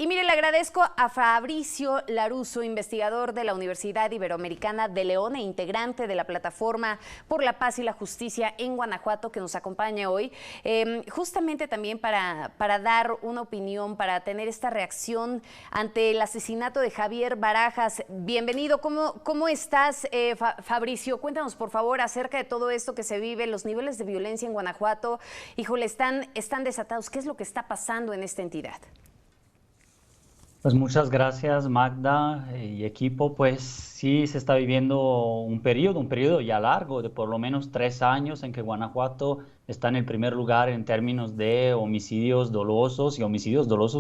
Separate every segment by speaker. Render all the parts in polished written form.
Speaker 1: Y mire, le agradezco a Fabricio Laruso, investigador de la Universidad Iberoamericana de León e integrante de la Plataforma por la Paz y la Justicia en Guanajuato, que nos acompaña hoy, justamente también para dar una opinión, para tener esta reacción ante el asesinato de Javier Barajas. Bienvenido, ¿cómo estás, Fabricio? Cuéntanos, por favor, acerca de todo esto que se vive, los niveles de violencia en Guanajuato. Híjole, están desatados. ¿Qué es lo que está pasando en esta entidad?
Speaker 2: Pues muchas gracias, Magda y equipo. Pues sí, se está viviendo un periodo ya largo de por lo menos 3 años en que Guanajuato está en el primer lugar en términos de homicidios dolosos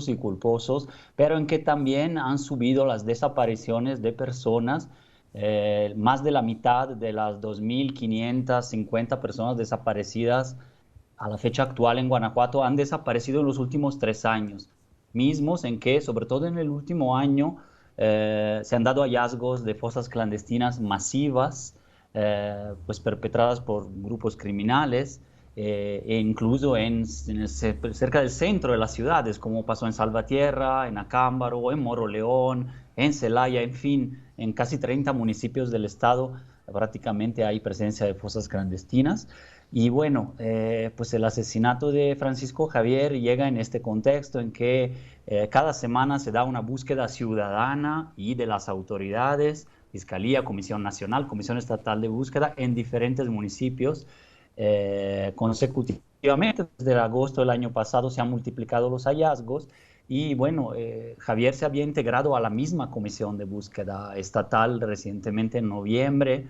Speaker 2: y culposos, pero en que también han subido las desapariciones de personas. Más de la mitad de las 2.550 personas desaparecidas a la fecha actual en Guanajuato han desaparecido en los últimos 3 años, mismos en que, sobre todo en el último año, se han dado hallazgos de fosas clandestinas masivas, pues perpetradas por grupos criminales, e incluso cerca del centro de las ciudades, como pasó en Salvatierra, en Acámbaro, en Moroleón, en Celaya, en fin, en casi 30 municipios del estado prácticamente hay presencia de fosas clandestinas. Y bueno, pues el asesinato de Francisco Javier llega en este contexto en que cada semana se da una búsqueda ciudadana y de las autoridades, Fiscalía, Comisión Nacional, Comisión Estatal de Búsqueda, en diferentes municipios. Consecutivamente, desde agosto del año pasado se han multiplicado los hallazgos y bueno, Javier se había integrado a la misma Comisión de Búsqueda Estatal recientemente en noviembre,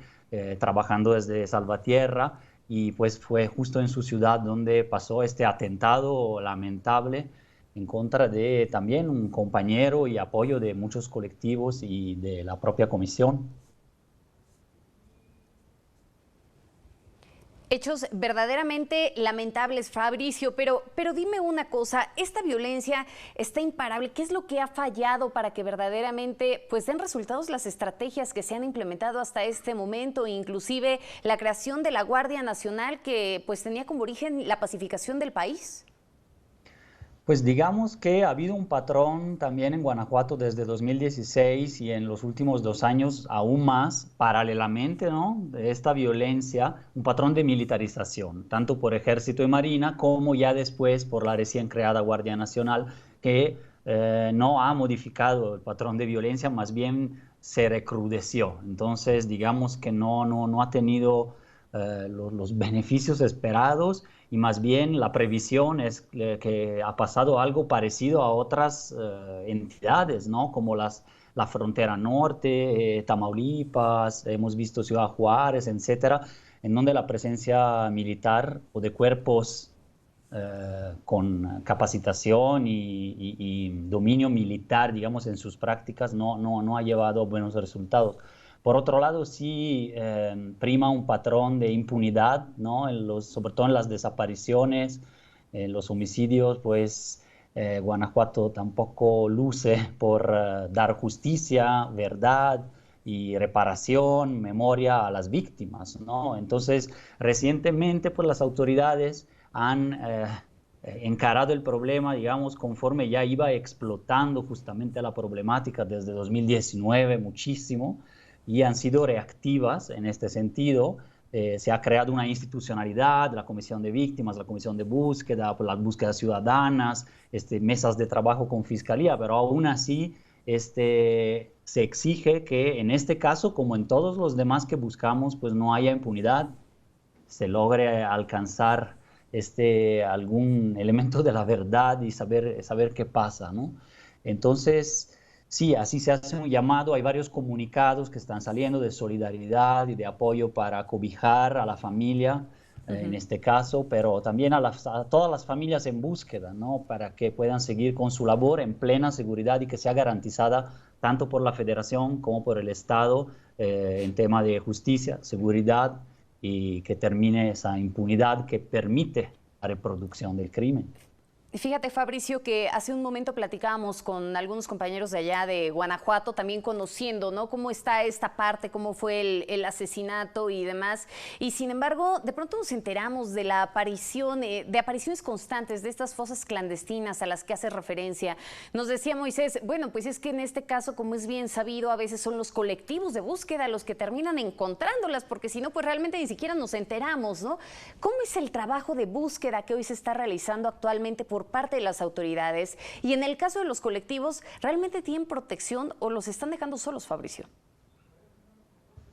Speaker 2: trabajando desde Salvatierra, y pues fue justo en su ciudad donde pasó este atentado lamentable en contra de también un compañero y apoyo de muchos colectivos y de la propia comisión.
Speaker 1: Hechos verdaderamente lamentables, Fabricio, pero dime una cosa, esta violencia está imparable. ¿Qué es lo que ha fallado para que verdaderamente pues den resultados las estrategias que se han implementado hasta este momento, inclusive la creación de la Guardia Nacional que pues tenía como origen la pacificación del país?
Speaker 2: Pues digamos que ha habido un patrón también en Guanajuato desde 2016 y en los últimos 2 años aún más, paralelamente, ¿no?, de esta violencia, un patrón de militarización, tanto por Ejército y Marina como ya después por la recién creada Guardia Nacional, que no ha modificado el patrón de violencia, más bien se recrudeció. Entonces, digamos que no ha tenido los beneficios esperados, y más bien la previsión es que ha pasado algo parecido a otras entidades, ¿no?, como la frontera norte, Tamaulipas, hemos visto Ciudad Juárez, etcétera, en donde la presencia militar o de cuerpos con capacitación y dominio militar, digamos, en sus prácticas no ha llevado buenos resultados. Por otro lado, sí prima un patrón de impunidad, ¿no?, sobre todo en las desapariciones, en los homicidios, pues Guanajuato tampoco luce por dar justicia, verdad y reparación, memoria a las víctimas, ¿no? Entonces, recientemente, pues las autoridades han encarado el problema, digamos, conforme ya iba explotando justamente la problemática desde 2019 muchísimo, y han sido reactivas en este sentido. Se ha creado una institucionalidad, la Comisión de Víctimas, la Comisión de Búsqueda, por las búsquedas ciudadanas, mesas de trabajo con Fiscalía, pero aún así se exige que en este caso, como en todos los demás que buscamos, pues no haya impunidad, se logre alcanzar algún elemento de la verdad y saber qué pasa, ¿no? Entonces, sí, así se hace un llamado. Hay varios comunicados que están saliendo de solidaridad y de apoyo para cobijar a la familia, en este caso, pero también a todas las familias en búsqueda, ¿no?, para que puedan seguir con su labor en plena seguridad y que sea garantizada tanto por la Federación como por el Estado, en tema de justicia, seguridad, y que termine esa impunidad que permite la reproducción del crimen.
Speaker 1: Fíjate, Fabricio, que hace un momento platicábamos con algunos compañeros de allá de Guanajuato, también conociendo, ¿no?, cómo está esta parte, cómo fue el asesinato y demás. Y sin embargo, de pronto nos enteramos de la aparición, de apariciones constantes de estas fosas clandestinas a las que hace referencia. Nos decía Moisés, bueno, pues es que en este caso, como es bien sabido, a veces son los colectivos de búsqueda los que terminan encontrándolas, porque si no, pues realmente ni siquiera nos enteramos, ¿no? ¿Cómo es el trabajo de búsqueda que hoy se está realizando actualmente por parte de las autoridades? Y en el caso de los colectivos, ¿realmente tienen protección o los están dejando solos, Fabricio?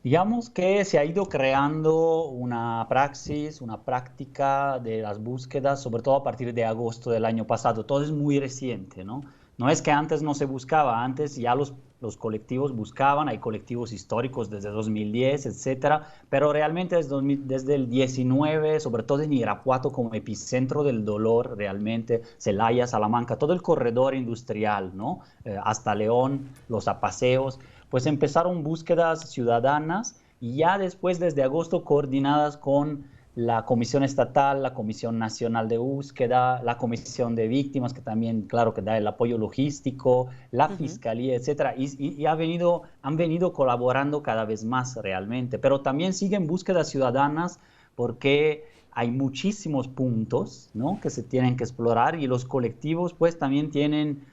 Speaker 2: Digamos que se ha ido creando una praxis, una práctica de las búsquedas, sobre todo a partir de agosto del año pasado. Todo es muy reciente, ¿no? No es que antes no se buscaba, antes ya los colectivos buscaban, hay colectivos históricos desde 2010, etcétera, pero realmente desde el 19, sobre todo en Irapuato como epicentro del dolor, realmente, Celaya, Salamanca, todo el corredor industrial, ¿no? Hasta León, los apaseos, pues empezaron búsquedas ciudadanas y ya después, desde agosto, coordinadas con la Comisión Estatal, la Comisión Nacional de Búsqueda, la Comisión de Víctimas, que también, claro, que da el apoyo logístico, la Fiscalía, etcétera, y han venido colaborando cada vez más realmente, pero también siguen búsquedas ciudadanas porque hay muchísimos puntos, ¿no?, que se tienen que explorar y los colectivos pues también tienen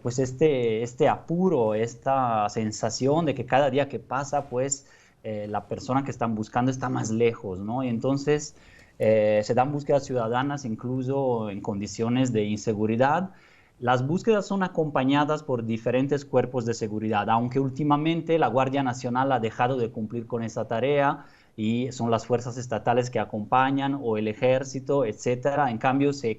Speaker 2: pues este apuro, esta sensación de que cada día que pasa pues la persona que están buscando está más lejos, ¿no? Y entonces se dan búsquedas ciudadanas incluso en condiciones de inseguridad. Las búsquedas son acompañadas por diferentes cuerpos de seguridad, aunque últimamente la Guardia Nacional ha dejado de cumplir con esa tarea y son las fuerzas estatales que acompañan o el ejército, etcétera. En cambio, se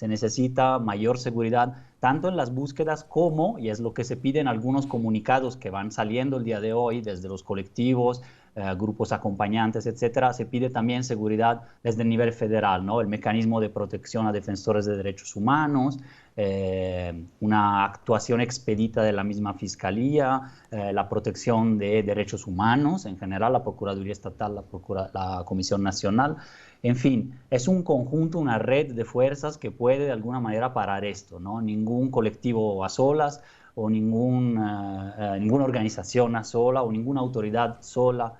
Speaker 2: necesita mayor seguridad tanto en las búsquedas como, y es lo que se pide en algunos comunicados que van saliendo el día de hoy desde los colectivos, grupos acompañantes, etcétera, se pide también seguridad desde el nivel federal, ¿no? El mecanismo de protección a defensores de derechos humanos, una actuación expedita de la misma Fiscalía, la protección de derechos humanos en general, la Procuraduría Estatal, la Comisión Nacional. En fin, es un conjunto, una red de fuerzas que puede de alguna manera parar esto, ¿no? Ningún colectivo a solas o ninguna organización a sola o ninguna autoridad sola,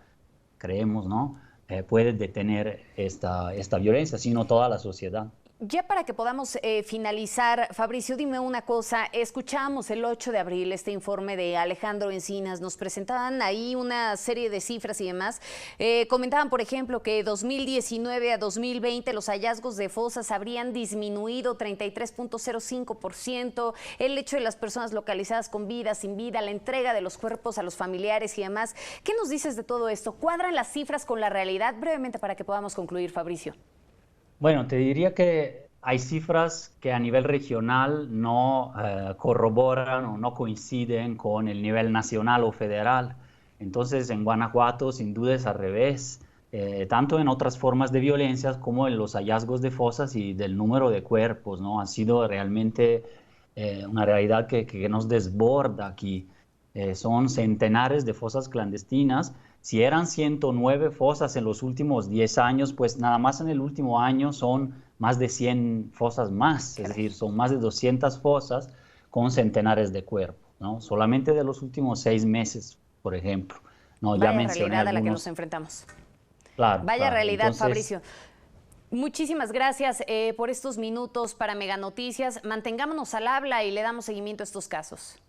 Speaker 2: creemos, ¿no? Puede detener esta violencia, sino toda la sociedad.
Speaker 1: Ya para que podamos finalizar, Fabricio, dime una cosa. Escuchábamos el 8 de abril este informe de Alejandro Encinas. Nos presentaban ahí una serie de cifras y demás. Comentaban, por ejemplo, que de 2019 a 2020 los hallazgos de fosas habrían disminuido 33.05%. El hecho de las personas localizadas con vida, sin vida, la entrega de los cuerpos a los familiares y demás. ¿Qué nos dices de todo esto? ¿Cuadran las cifras con la realidad? Brevemente para que podamos concluir, Fabricio.
Speaker 2: Bueno, te diría que hay cifras que a nivel regional no corroboran o no coinciden con el nivel nacional o federal. Entonces, en Guanajuato, sin duda es al revés, tanto en otras formas de violencias como en los hallazgos de fosas y del número de cuerpos, ¿no? Ha sido realmente una realidad que nos desborda aquí. Son centenares de fosas clandestinas. Si eran 109 fosas en los últimos 10 años, pues nada más en el último año son más de 100 fosas más, es decir, son más de 200 fosas con centenares de cuerpos, ¿no? Solamente de los últimos 6 meses, por ejemplo. No,
Speaker 1: Vaya
Speaker 2: ya mencioné
Speaker 1: realidad a la que
Speaker 2: algunos.
Speaker 1: nos enfrentamos.
Speaker 2: Claro,
Speaker 1: Vaya
Speaker 2: claro.
Speaker 1: realidad,
Speaker 2: Entonces,
Speaker 1: Fabricio. Muchísimas gracias por estos minutos para Mega Noticias. Mantengámonos al habla y le damos seguimiento a estos casos.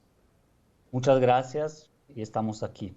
Speaker 2: muchas gracias y estamos aquí.